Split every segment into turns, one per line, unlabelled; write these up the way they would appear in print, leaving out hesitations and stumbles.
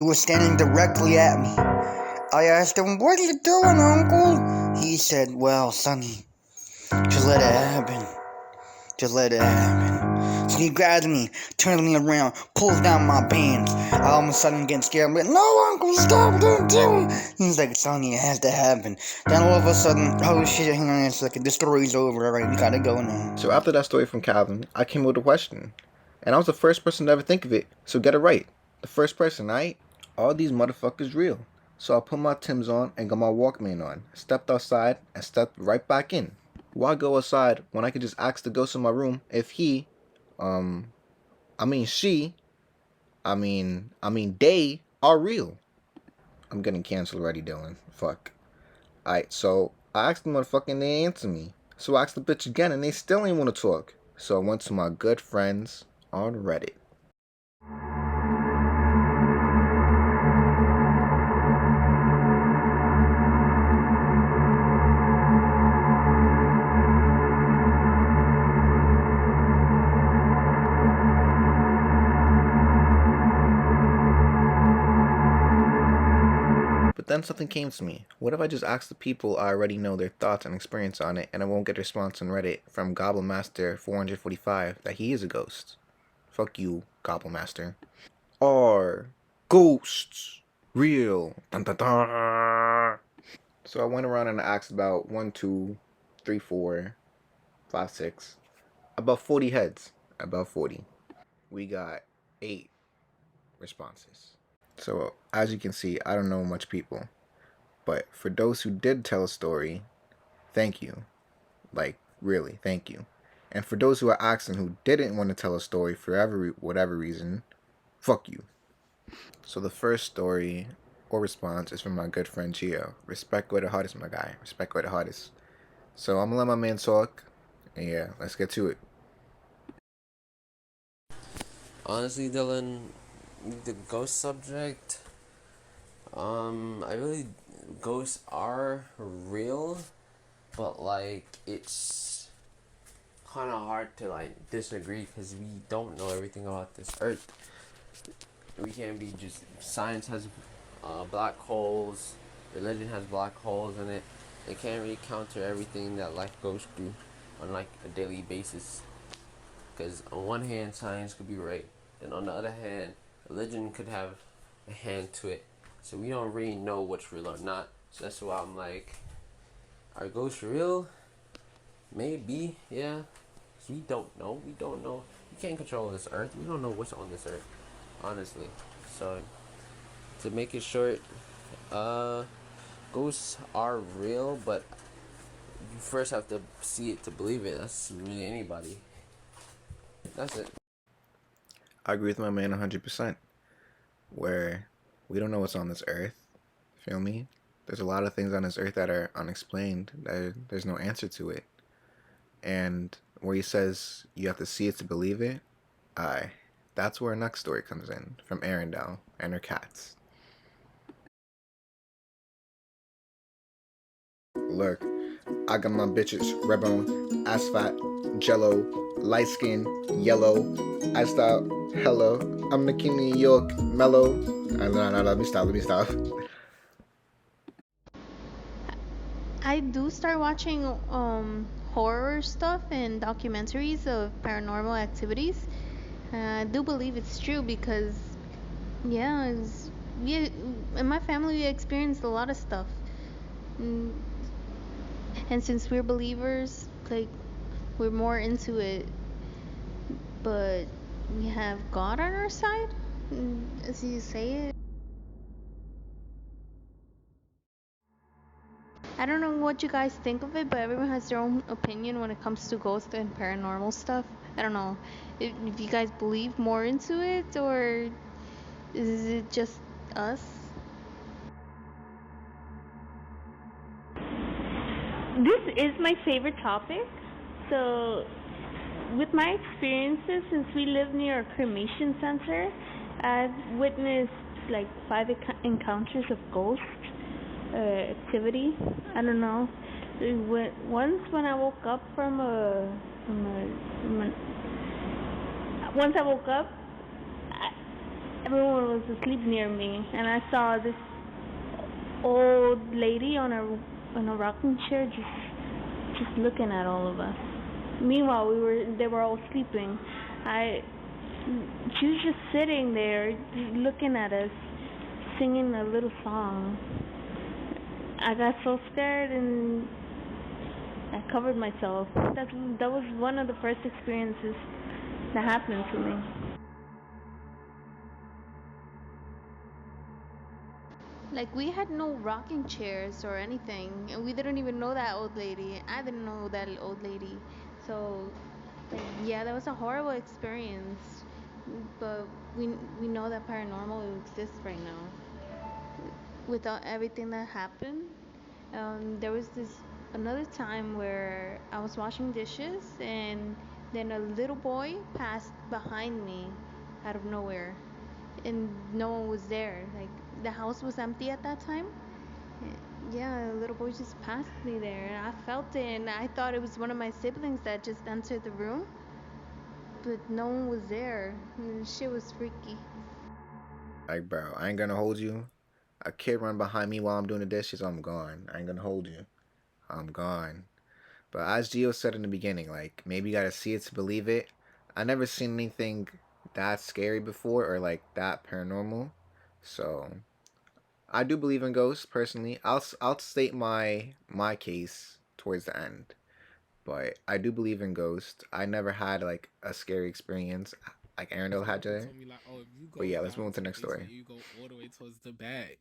He was standing directly at me. I asked him, "What are you doing, Uncle?" He said, "Well, sonny, just let it happen. Just let it happen." So he grabs me, turns me around, pulls down my pants. I all of a sudden get scared. I'm like, "No, Uncle, stop, don't do it." He's like, "Sonny, it has to happen." Then all of a sudden, oh shit, hang on a second, the story's over. Alright, we gotta go now.
So after that story from Calvin, I came with a question. And I was the first person to ever think of it, so get it right. The first person, right? All these motherfuckers real. So I put my Timbs on and got my Walkman on, stepped outside, and stepped right back in. Why go outside when I could just ask the ghost in my room if he, she, they are real? I'm getting canceled already, Dylan. Fuck. Alright, so I asked the motherfucker and they answer me. So I asked the bitch again and they still ain't want to talk. So I went to my good friends on Reddit. But then something came to me. What if I just ask the people I already know their thoughts and experience on it and I won't get a response on Reddit from Goblin Master 445 that he is a ghost? Fuck you, Goblin Master. Are ghosts real? Dun, dun, dun. So I went around and I asked about 1, 2, 3, 4, 5, 6, about 40 heads. About 40. We got 8 responses. So as you can see, I don't know much people. But for those who did tell a story, thank you. Like, really, thank you. And for those who are asking who didn't want to tell a story for whatever reason, fuck you. So the first story or response is from my good friend Gio. Respect where the hardest, my guy. Respect where the hardest. So I'm gonna let my man talk. And yeah, let's get to it.
Honestly, Dylan, the ghost subject, I really, ghosts are real, but like, it's kind of hard to like disagree because we don't know everything about this earth. We can't be just, science has black holes, religion has black holes in it. It can't really counter everything that life goes through on like a daily basis. Because on one hand, science could be right, and on the other hand, religion could have a hand to it. So we don't really know what's real or not. So that's why I'm like, are ghosts real? Maybe, yeah. 'Cause we don't know. We don't know. We can't control this earth. We don't know what's on this earth, honestly. So to make it short, uh, ghosts are real, but you first have to see it to believe it. That's really anybody. That's it.
I agree with my man 100%. Where we don't know what's on this earth. Feel me? There's a lot of things on this earth that are unexplained. There's no answer to it. And where he says you have to see it to believe it, that's where our next story comes in from Arendelle and her cats. Look, I got my bitches Redbone, Asphalt, Jello, light skin, yellow, I style, hello, I'm the king of New York, mellow. No, let me stop.
I do start watching horror stuff and documentaries of paranormal activities. I do believe it's true because, yeah, we in my family we experienced a lot of stuff, mm, and since we're believers, like we're more into it. But we have God on our side, as you say it. I don't know what you guys think of it, but everyone has their own opinion when it comes to ghosts and paranormal stuff. I don't know if you guys believe more into it or is it just us?
This is my favorite topic. So, with my experiences, since we live near a cremation center, I've witnessed like 5 encounters of ghost activity. I don't know. Once when I woke up once I woke up, everyone was asleep near me, and I saw this old lady on a rocking chair just looking at all of us. Meanwhile, they were all sleeping. She was just sitting there looking at us, singing a little song. I got so scared and I covered myself. That was one of the first experiences that happened to me.
Like, we had no rocking chairs or anything, and we didn't even know that old lady. I didn't know that old lady. So, like, yeah, that was a horrible experience. But we know that paranormal exists right now. With everything that happened, there was this another time where I was washing dishes, and then a little boy passed behind me out of nowhere, and no one was there. Like, the house was empty at that time. Yeah, a little boy just passed me there, and I felt it, and I thought it was one of my siblings that just entered the room, but no one was there. And shit was freaky.
Like, bro, I ain't gonna hold you. A kid run behind me while I'm doing the dishes, I'm gone. I ain't gonna hold you. I'm gone. But as Gio said in the beginning, like, maybe you gotta see it to believe it. I never seen anything that scary before or like that paranormal. So I do believe in ghosts personally. I'll state my case towards the end. But I do believe in ghosts. I never had like a scary experience like Arendelle had
People
there.
told me like, oh, if you go
But yeah, let's move
down
on
to
to the
the
next
basement,
story.
you go all the way towards the back,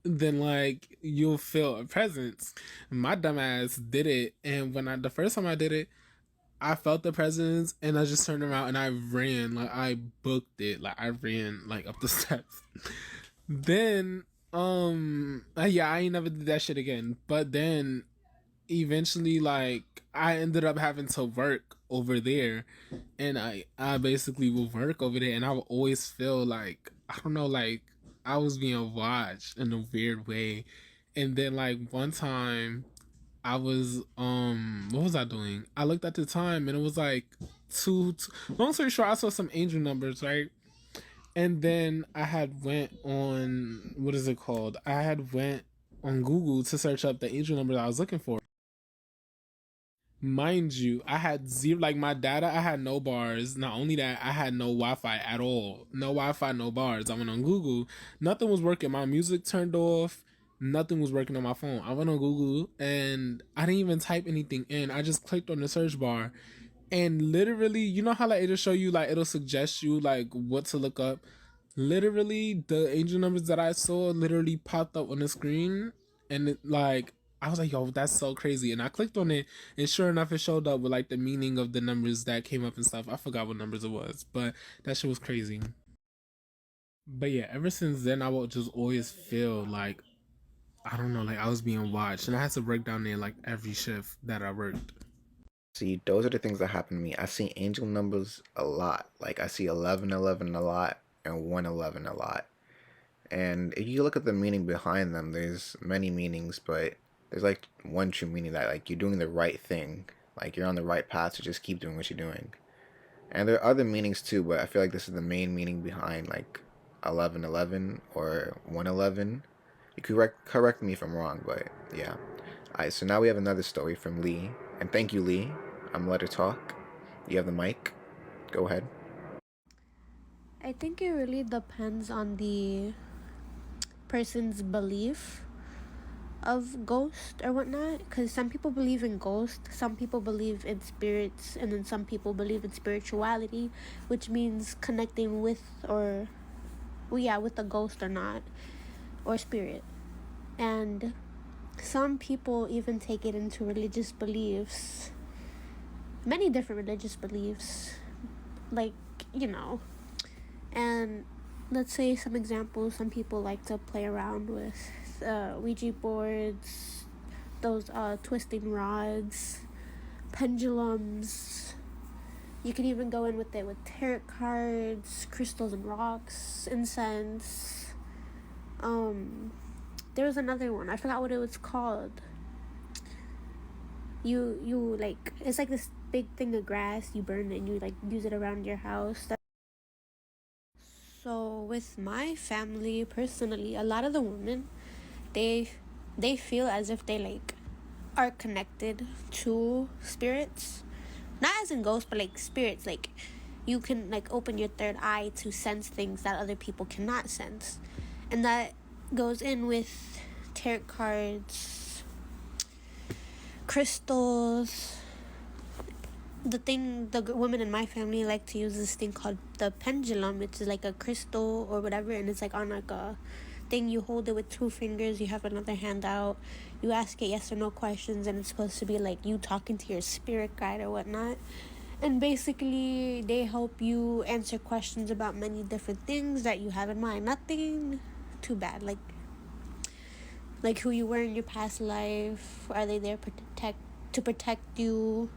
then like you'll feel a presence. My dumbass did it, and the first time I did it, I felt the presence, and I just turned around and I ran, like I booked it, like I ran like up the steps. Then yeah, I ain't never did that shit again. But then eventually, like, I ended up having to work over there, and I basically would work over there, and I would always feel like, I don't know, like I was being watched in a weird way. And then like one time I was what was I doing? I looked at the time and it was like two long story short, I saw some angel numbers, right? And then I had went on, what is it called? I had went on Google to search up the angel number that I was looking for. Mind you, I had zero, like my data, I had no bars. Not only that, I had no Wi-Fi at all. No Wi-Fi, no bars. I went on Google. Nothing was working. My music turned off. Nothing was working on my phone. I went on Google and I didn't even type anything in. I just clicked on the search bar, and literally, you know how like it'll show you, like it'll suggest you like what to look up. Literally, the angel numbers that I saw literally popped up on the screen, and it, like I was like, yo, that's so crazy. And I clicked on it, and sure enough, it showed up with like the meaning of the numbers that came up and stuff. I forgot what numbers it was, but that shit was crazy. But yeah, ever since then, I would just always feel like, I don't know, like I was being watched, and I had to break down there like every shift that I worked.
See, those are the things that happen to me. I see angel numbers a lot. Like I see 1111 a lot and 111 a lot. And if you look at the meaning behind them, there's many meanings, but there's like one true meaning that like you're doing the right thing. Like you're on the right path to just keep doing what you're doing. And there are other meanings too, but I feel like this is the main meaning behind like 1111 or 111. You could correct me if I'm wrong, but yeah. Alright, so now we have another story from Lee. And thank you, Lee. I'm gonna let her talk. You have the mic. Go ahead.
I think it really depends on the person's belief of ghost or whatnot, because some people believe in ghosts, some people believe in spirits, and then some people believe in spirituality, which means connecting with, or well, yeah, with a ghost or not, or spirit. And some people even take it into religious beliefs, many different religious beliefs, like, you know. And let's say some examples: some people like to play around with Ouija boards, those twisting rods, pendulums. You can even go in with it with tarot cards, crystals and rocks, incense. There was another one, I forgot what it was called. You like, it's like this big thing of grass, you burn it and you like use it around your house. So with my family, personally, a lot of the women, they they feel as if they like are connected to spirits, not as in ghosts, but like spirits. Like you can like open your third eye to sense things that other people cannot sense, and that goes in with tarot cards, crystals. The women in my family like to use this thing called the pendulum, which is like a crystal or whatever, and it's like on like a thing. You hold it with 2 fingers, you have another hand out, you ask it yes or no questions, and it's supposed to be like you talking to your spirit guide or whatnot. And basically they help you answer questions about many different things that you have in mind. Nothing too bad, like who you were in your past life. Are they there to protect you?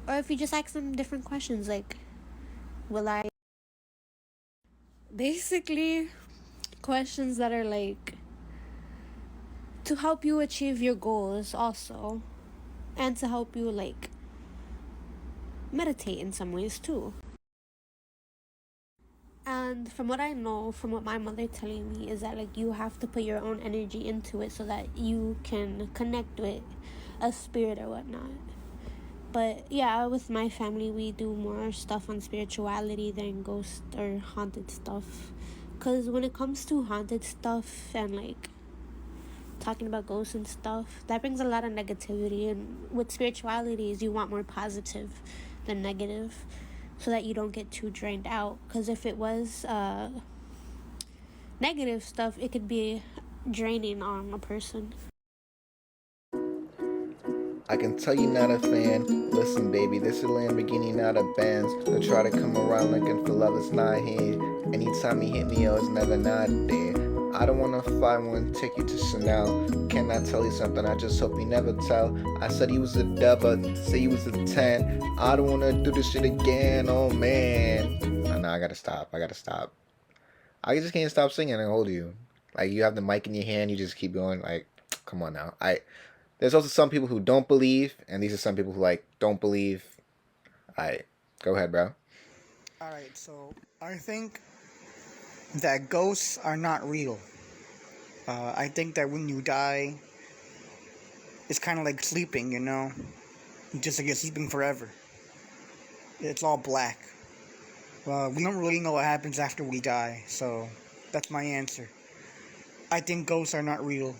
Or if you just ask them different questions like, will I? Basically, questions that are like to help you achieve your goals also. And to help you like meditate in some ways too. And from what I know, from what my mother telling me, is that like you have to put your own energy into it so that you can connect with a spirit or whatnot. But yeah, with my family, we do more stuff on spirituality than ghost or haunted stuff. Because when it comes to haunted stuff and like talking about ghosts and stuff, that brings a lot of negativity. And with spirituality, is you want more positive than negative, so that you don't get too drained out. Because if it was negative stuff, it could be draining on a person.
I can tell you not a fan. Listen, baby, this is a Lamborghini, not a Benz. Don't try to come around looking for love, it's not here. Anytime you hit me, oh, it's never not there. I don't wanna fly one, take you to Chanel. Can I tell you something? I just hope you never tell. I said he was a devil, say he was a 10. I don't wanna do this shit again, oh man. No, I gotta stop. I just can't stop singing and hold you. Like, you have the mic in your hand, you just keep going. Like, come on now. There's also some people who don't believe, and these are some people who like don't believe. Alright, go ahead, bro.
Alright, so I think that ghosts are not real. I think that when you die, it's kind of like sleeping, you know? Just like you're sleeping forever. It's all black. We don't really know what happens after we die, so that's my answer. I think ghosts are not real.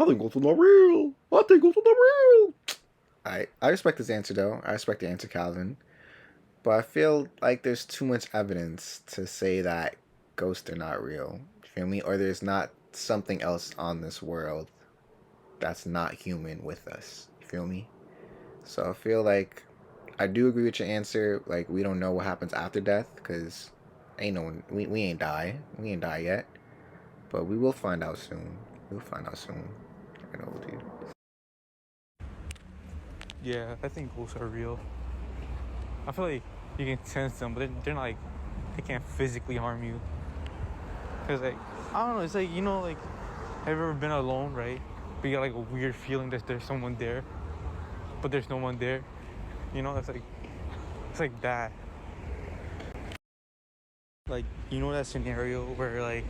I think ghosts are not real. I think ghosts are not real. I respect this answer, though. I respect the answer, Calvin. But I feel like there's too much evidence to say that ghosts are not real. You feel me? Or there's not something else on this world that's not human with us. You feel me? So I feel like I do agree with your answer. Like, we don't know what happens after death, because ain't no one, we ain't die. We ain't die yet. But we will find out soon. We'll find out soon. I know, dude.
Yeah, I think ghosts are real. I feel like you can sense them, but they're not like, they can't physically harm you. Cause like, I don't know, it's like, you know, like, have you ever been alone, right? But you got like a weird feeling that there's someone there, but there's no one there. You know, it's like that. Like, you know that scenario where like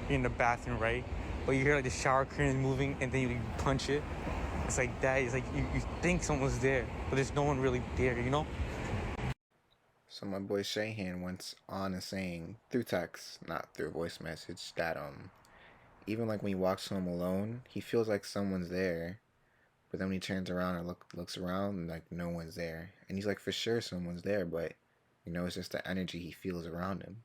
you're in the bathroom, right? But you hear like the shower curtain moving and then you punch it. It's like that. It's like you think someone's there, but there's no one really there, you know?
So my boy Shahan once on is saying through text, not through voice message, that even like when he walks home alone, he feels like someone's there, but then when he turns around and looks around, and like no one's there, and he's like for sure someone's there, but you know it's just the energy he feels around him,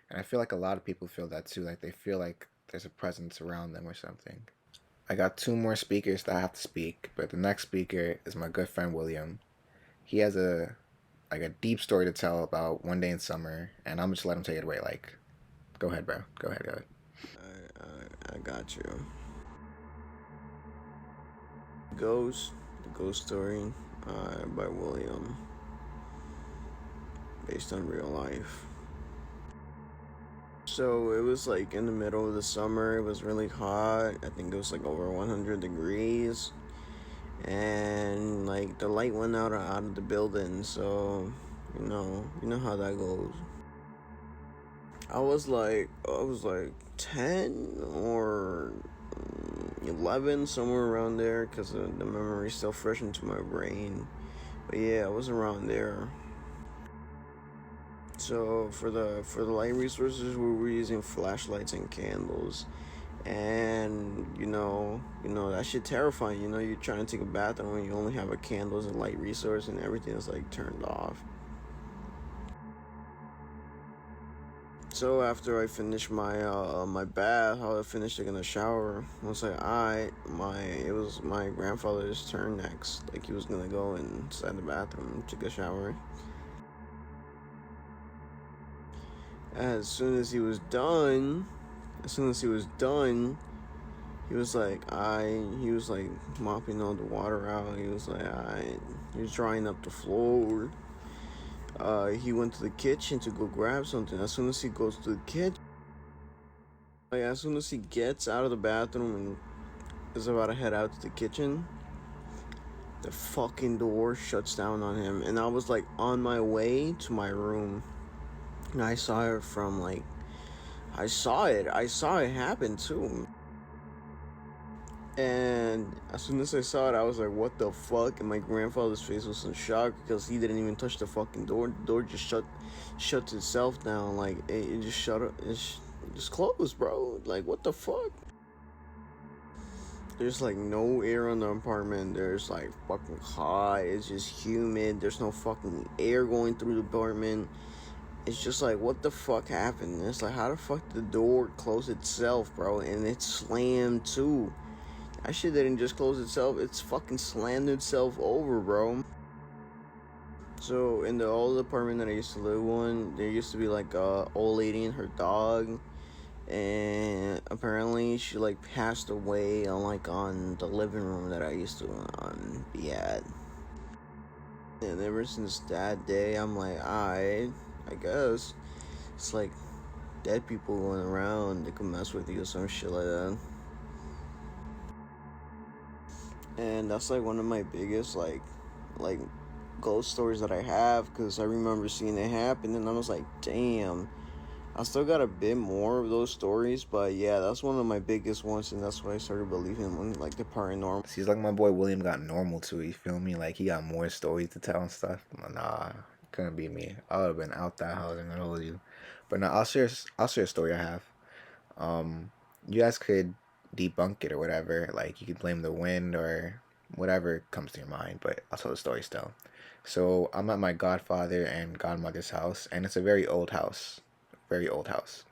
and I feel like a lot of people feel that too, like they feel like there's a presence around them or something. I got 2 more speakers that I have to speak, but the next speaker is my good friend William. He has a deep story to tell about one day in summer, and I'm just let him take it away. Like, go ahead, bro. Go ahead.
I got you. The Ghost Story by William, based on real life. So it was like in the middle of the summer. It was really hot. I think it was like over 100 degrees. And like the light went out of the building, so you know how that goes. I was like 10 or 11, somewhere around there, because the memory's still fresh into my brain. But yeah, I was around there. So for the light resources, we were using flashlights and candles, and that shit terrifying. You're trying to take a bathroom and you only have a candle as a light resource, and everything is like turned off. So after I finished my bath, how I finished taking a shower, I was like, alright, it was my grandfather's turn next. Like, he was gonna go inside the bathroom and take a shower. As soon as he was done, he was like, he was like mopping all the water out. He was like, he was drying up the floor. He went to the kitchen to go grab something. As soon as he goes to the kitchen, as soon as he gets out of the bathroom and is about to head out to the kitchen, the fucking door shuts down on him. And I was like on my way to my room, and I saw it from like, I saw it happen too. And as soon as I saw it, I was like, what the fuck? And my grandfather's face was in shock because he didn't even touch the fucking door. The door just shuts itself down. Like, it just shut up. It just closed, bro. Like, what the fuck? There's like no air in the apartment. There's like fucking hot. It's just humid. There's no fucking air going through the apartment. It's just like, what the fuck happened? It's like, how the fuck did the door close itself, bro? And it slammed too. That shit didn't just close itself. It's fucking slammed itself over, bro. So in the old apartment that I used to live in, there used to be like a old lady and her dog, and apparently she like passed away on the living room that I used to be at. And ever since that day, I'm like, I guess it's like dead people going around. They can mess with you or some shit like that. And that's like one of my biggest like ghost stories that I have, because I remember seeing it happen, and I was like, damn. I still got a bit more of those stories, but yeah, that's one of my biggest ones, and that's why I started believing in like the paranormal.
Seems like my boy William got normal too. You feel me? Like, he got more stories to tell and stuff. Nah, couldn't be me. I would have been out that house and hold you. But no, I'll share a story I have. You guys could debunk it or whatever. Like, you could blame the wind or whatever comes to your mind. But I'll tell the story still. So I'm at my godfather and godmother's house, and it's a very old house. Very old house.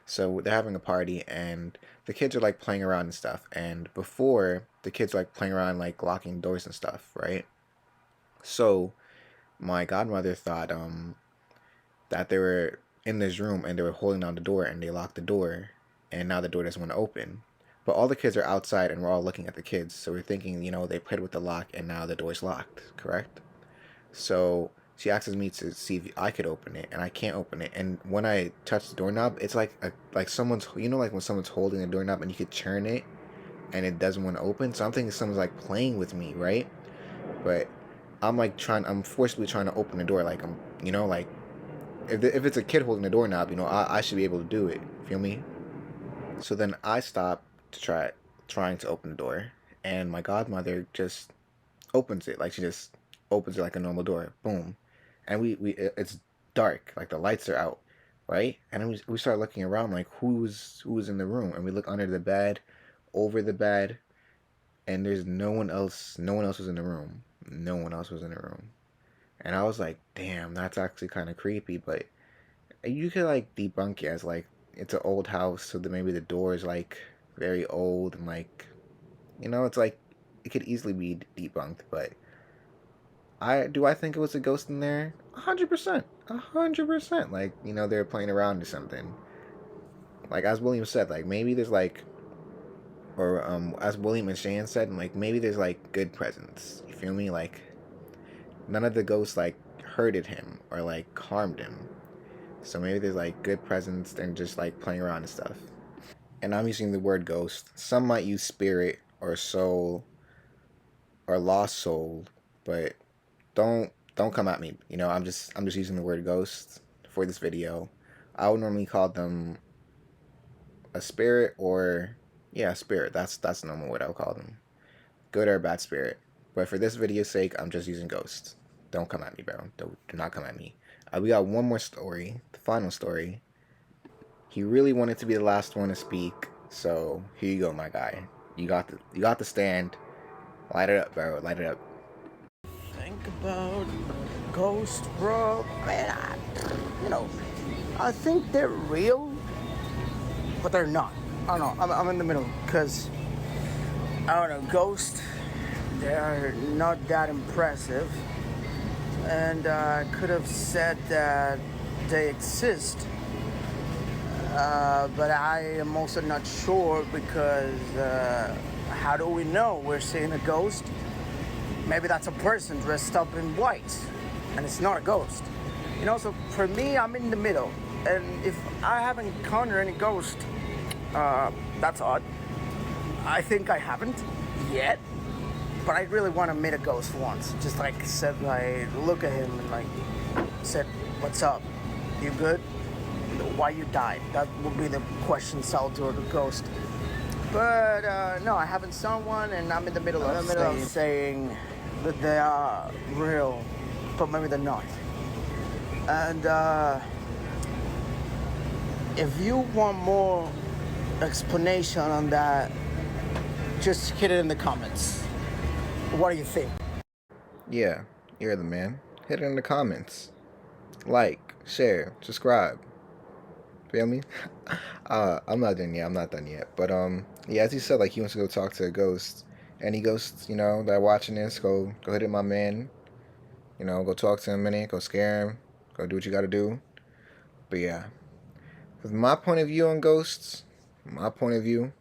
So they're having a party, and the kids are like playing around and stuff. And before, the kids were like playing around, like locking doors and stuff, right? So my godmother thought that they were in this room and they were holding down the door, and they locked the door, and now the door doesn't want to open. But all the kids are outside, and we're all looking at the kids, so we're thinking, they played with the lock and now the door's locked, correct? So she asks me to see if I could open it, and I can't open it. And when I touch the doorknob, it's like someone's, like when someone's holding the doorknob and you could turn it, and it doesn't want to open. So I'm thinking someone's like playing with me, right? But I'm forcibly trying to open the door, like I'm, like if it's a kid holding the doorknob, I should be able to do it. Feel me? So then I stop to trying to open the door, and my godmother just opens it, like she just opens it like a normal door. Boom. And it's dark, like the lights are out, right? And then we start looking around, like who's in the room, and we look under the bed, over the bed, and there's no one else was in the room. No one else was in the room. And I was like, damn, that's actually kind of creepy. But you could like debunk it as like it's an old house, so that maybe the door is like very old, and like, it's like it could easily be debunked. But I think it was a ghost in there? 100%. 100%. Like, they're playing around or something. Like, as William said, like, maybe there's like, or as William and Shan said, like, maybe there's like good presence. You feel me? Like, none of the ghosts like hurted him or like harmed him. So maybe there's like good presence and just like playing around and stuff. And I'm using the word ghost. Some might use spirit or soul or lost soul, but don't come at me. I'm just using the word ghost for this video. I would normally call them a spirit, or yeah, spirit. That's the normal word I would call them. Good or bad spirit. But for this video's sake, I'm just using ghosts. Don't come at me, bro. Do not come at me. We got one more story, the final story. He really wanted to be the last one to speak, so here you go, my guy. You got the stand. Light it up, bro. Light it up.
Think about ghosts, bro. Man, I think they're real, but they're not. I don't know. I'm in the middle, because I don't know. Ghosts, they're not that impressive, and I could have said that they exist, but I am also not sure, because how do we know we're seeing a ghost? Maybe that's a person dressed up in white, and it's not a ghost. So for me, I'm in the middle. And if I haven't encountered any ghost, that's odd. I think I haven't yet, but I really want to meet a ghost once. Just look at him and said, "What's up? You good? Why you died?" That would be the question I'll do to a ghost. But no, I haven't seen one, and I'm in the middle of saying that they are real, but maybe they're not. And if you want more explanation on that, just hit it in the comments. What do you think?
Yeah, you're the man. Hit it in the comments. Like, share, subscribe. Feel me? I'm not done yet. But yeah, as he said, he wants to go talk to a ghost. Any ghosts, that are watching this, go hit it, my man. Go talk to him a minute, go scare him, go do what you gotta do. But yeah, from my point of view on ghosts, my point of view.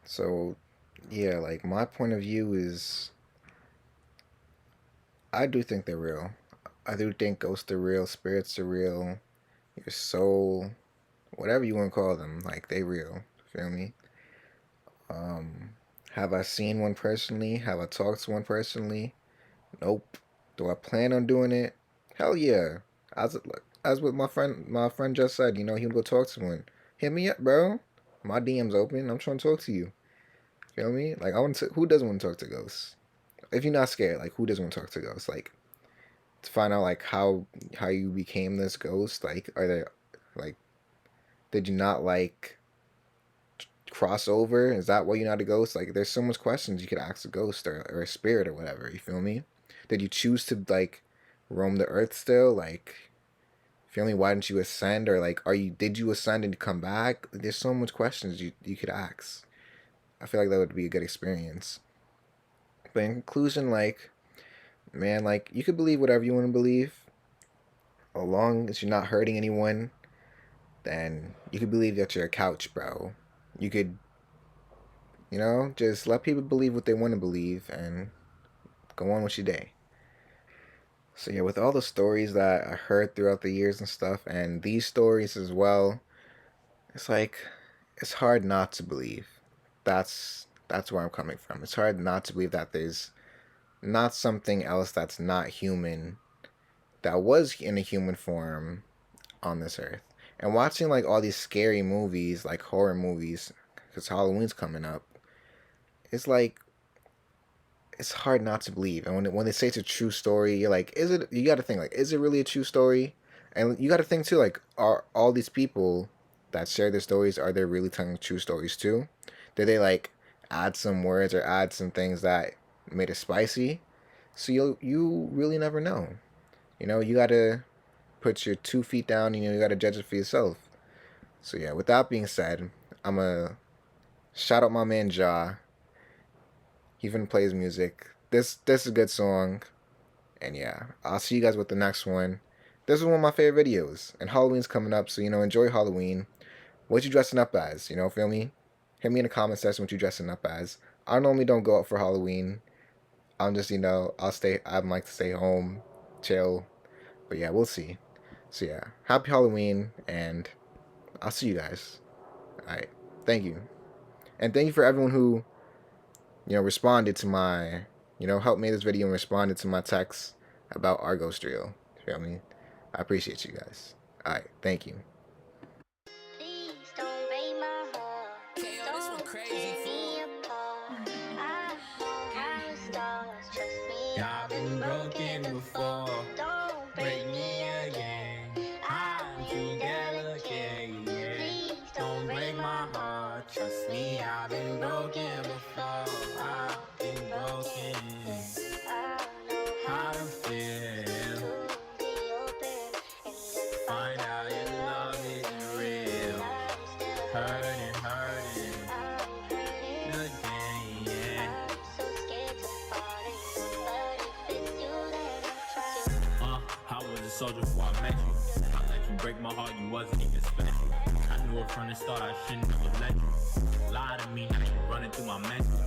So yeah, my point of view is, I do think they're real. I do think ghosts are real, spirits are real, your soul, whatever you want to call them, they real. Feel me? Have I seen one personally? Have I talked to one personally? Nope. Do I plan on doing it? Hell yeah. As what my friend just said, he would go talk to one. Hit me up, bro. My DM's open. I'm trying to talk to you. Feel me? Who doesn't want to talk to ghosts? If you're not scared, who doesn't want to talk to ghosts? To find out how you became this ghost. Are there did you not cross over? Is that why you're not a ghost? There's so much questions you could ask a ghost or a spirit or whatever. You feel me? Did you choose to roam the earth still? Feel me? Why didn't you ascend? Or did you ascend and come back? There's so much questions you could ask. I feel like that would be a good experience. But in conclusion, man, you could believe whatever you want to believe, as long as you're not hurting anyone. Then you could believe that you're a couch, bro. You could, just let people believe what they want to believe and go on with your day. So yeah, with all the stories that I heard throughout the years and stuff, and these stories as well, it's it's hard not to believe. That's where I'm coming from. It's hard not to believe that there's not something else that's not human, that was in a human form on this earth. And watching all these scary movies, horror movies, because Halloween's coming up, it's it's hard not to believe. And when they say it's a true story, you're is it? You got to think is it really a true story? And you got to think too, are all these people that share their stories, are they really telling true stories too? Did they add some words or add some things that made it spicy? So you really never know. You gotta put your 2 feet down. You gotta judge it for yourself. So yeah, with that being said, I'm a shout out my man Ja. He even plays music. This is a good song. And yeah, I'll see you guys with the next one. This is one of my favorite videos. And Halloween's coming up, so enjoy Halloween. What you dressing up as? Feel me? Hit me in the comment section what you dressing up as. I normally don't go out for Halloween. I'm just, I'd like to stay home, chill. But yeah, we'll see. So yeah, happy Halloween, and I'll see you guys. Alright, thank you. And thank you for everyone who, responded to my, helped make this video and responded to my text about our ghost reel. Feel me? I appreciate you guys. Alright, thank you.
Please don't break my heart.
This one crazy, fool.
Trust me,
I've been broken before.
don't
Break me again. I'm too delicate. Yeah. Don't break my heart. Trust me, I've been broken before. I've been broken. How to feel. Find out your love isn't real. Hurting, hurting. Again, yeah. I was a soldier before I met you. I let you break my heart, you wasn't even special. I knew it from the start, I shouldn't have let you lie to me, now you running through my mental.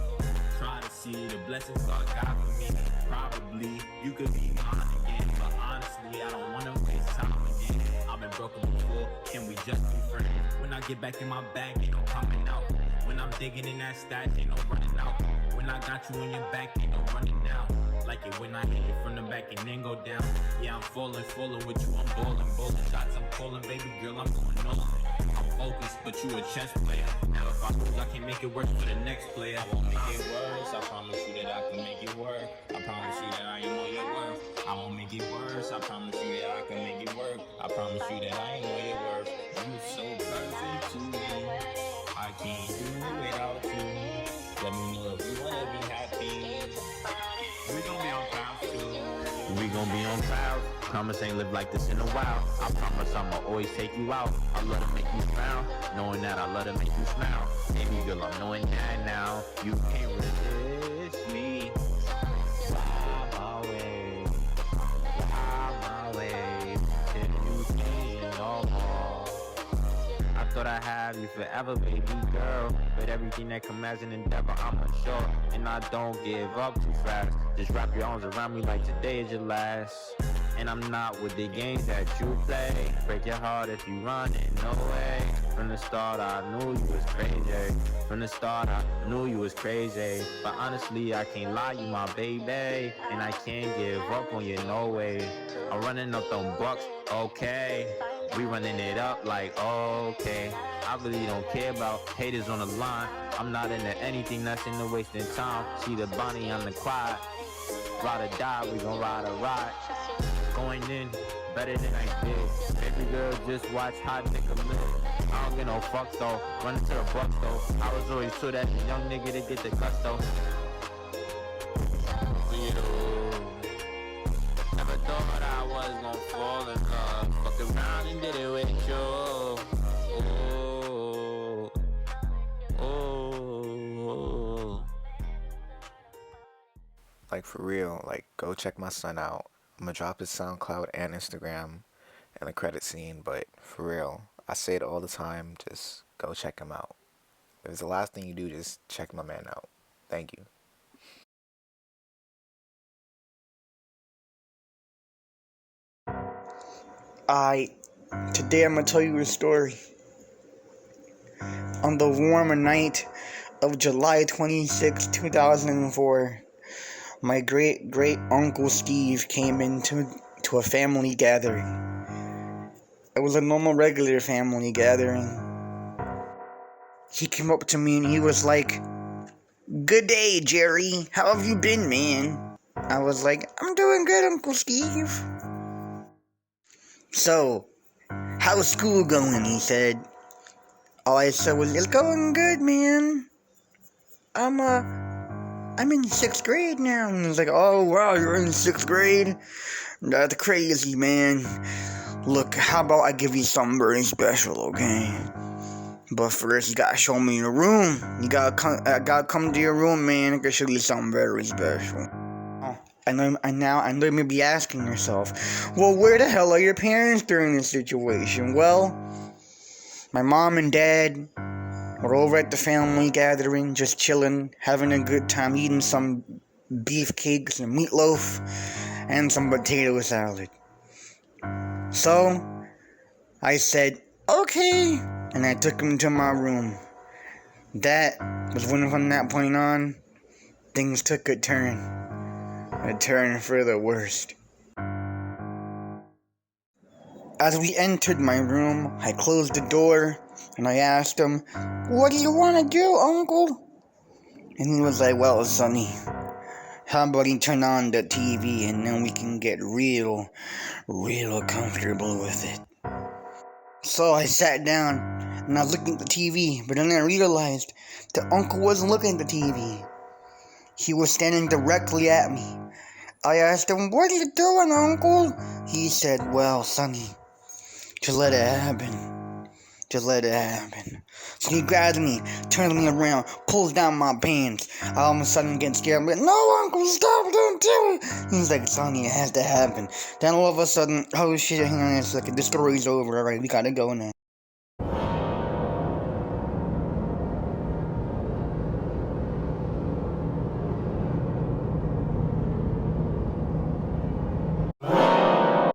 Try to see the blessings God got for me. Probably you could be mine again, but honestly, I don't wanna waste time again. I've been broken before, can we just be friends? When I get back in my bag, ain't no coming out. When I'm digging in that stash, ain't no running out. When I got you in your back, ain't no running out. Like it when I hit it from the back and then go down. Yeah, I'm falling with you, I'm bowling shots, I'm calling, baby girl, I'm going all in. I'm focused, but you a chess player. Now if I lose, I can make it work for the next player. I won't make it worse, I promise you that I can make it work. I promise you that I am all your worth. I won't make it worse, I promise you that I can make it work. I promise you that I am all your worth. You so perfect to me, I can't do it without you. Let me know if you wanna be happy. We gon' be on clouds too. We gon' be on clouds. Promise ain't lived like this in a while. I promise I'ma always take you out. I love to make you smile, knowing that I love to make you smile. Baby girl, I'm knowing that now. You can't resist me. Fly my way, fly my way, till you can't no more. I thought I had you forever, baby girl, but everything that comes as an endeavor, I'm unsure, and I don't give up too fast. Just wrap your arms around me like today is your last. And I'm not with the games that you play. Break your heart if you run it, no way. From the start I knew you was crazy. From the start I knew you was crazy. But honestly I can't lie, you my baby. And I can't give up on you, no way. I'm running up them bucks, okay. We running it up like okay. I really don't care about haters on the line. I'm not into anything that's into wasting time. See the Bonnie on the quiet. Ride or die, we gon' ride or ride. Going in better than I did. Baby girl, just watch how nigga live. I don't get no fucks though. Running to the bucks though. I was always told that the young nigga to get the gusto. Never thought I was gonna fall in love. Fuck around and did it with you.
Like for real, like go check my son out. I'm gonna drop his SoundCloud and Instagram and the credit scene, but for real, I say it all the time, just go check him out. If it's the last thing you do, just check my man out. Thank you.
Today I'm gonna tell you a story. On the warm night of July 26, 2004, my great uncle Steve came into a family gathering. It was a normal, regular family gathering. He came up to me and he was like, "Good day, Jerry. How have you been, man?" I was like, "I'm doing good, Uncle Steve." "So, how's school going?" he said. All I said was, "It's going good, man. I'm in 6th grade now." And he was like, "Oh, wow, you're in 6th grade? That's crazy, man. Look, how about I give you something very special, okay? But first, you gotta show me your room. I gotta come to your room, man. I gotta show you something very special." Oh, I know you may be asking yourself, well, where the hell are your parents during this situation? Well, my mom and dad were over at the family gathering, just chilling, having a good time, eating some beefcakes and meatloaf and some potato salad. So, I said, "Okay," and I took him to my room. That was when, from that point on, things took a turn for the worst. As we entered my room, I closed the door and I asked him, "What do you want to do, Uncle?" And he was like, "Well, Sonny, how about you turn on the TV and then we can get real comfortable with it." So I sat down and I was looking at the TV, but then I realized that Uncle wasn't looking at the TV. He was standing directly at me. I asked him, "What are you doing, Uncle?" He said, "Well, Sonny, just let it happen. Just let it happen." So he grabs me, turns me around, pulls down my pants. I all of a sudden get scared. I'm like, "No, Uncle, stop, don't do it." He's like, "Sonny, it has to happen." Then all of a sudden, oh shit, hang on a second, the story's over. Alright, we gotta go now.